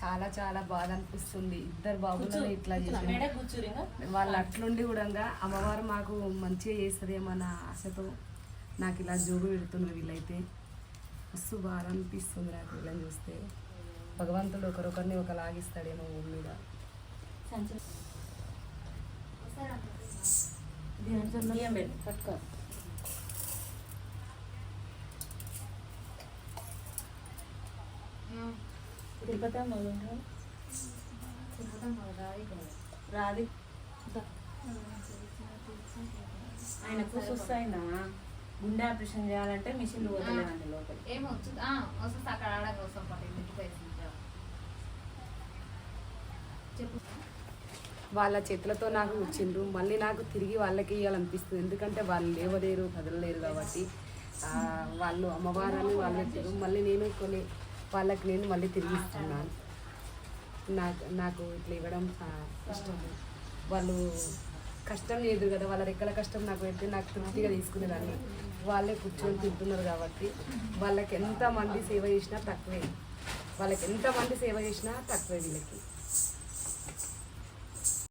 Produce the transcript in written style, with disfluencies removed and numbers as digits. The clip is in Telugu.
చాలా చాలా బాధ అనిపిస్తుంది. ఇద్దరు బాబులను ఇట్లా చేసి వాళ్ళు అట్లుండి కూడా అమ్మవారు మాకు మంచిగా చేస్తుందేమన్న ఆశతో నాకు ఇలా జోగు పెడుతున్నారు. వీళ్ళైతే మస్తు బాధ అనిపిస్తుంది నాకు వీళ్ళని చూస్తే. భగవంతుడు ఒకరొకరిని ఒకలాగిస్తాడేమో ఊరి మీద. రాది ఆయనకు సుస్థైనా గుండె ఆపరేషన్ చేయాలంటే మిషన్లు పోతలేదండి లోపల. వాళ్ళ చేతులతో నాకు వచ్చిండ్రు, మళ్ళీ నాకు తిరిగి వాళ్ళకి ఇవ్వాలనిపిస్తుంది. ఎందుకంటే వాళ్ళు లేవలేరు, కదలలేరు కాబట్టి వాళ్ళు అమ్మవారాన్ని వాళ్ళకి మళ్ళీ నేను కొన్ని వాళ్ళకి నేను మళ్ళీ తిరిగి ఇస్తున్నాను. నాకు ఇట్లా ఇవ్వడం ఇష్టం. వాళ్ళు కష్టం లేదు కదా, వాళ్ళ రెక్కల కష్టం నాకు పెడితే నాకు తృప్తిగా తీసుకునేదాన్ని. వాళ్ళే కూర్చొని తింటున్నారు కాబట్టి వాళ్ళకి ఎంతమంది సేవ చేసినా తక్కువే, వాళ్ళకి ఎంతమంది సేవ చేసినా తక్కువే వీళ్ళకి.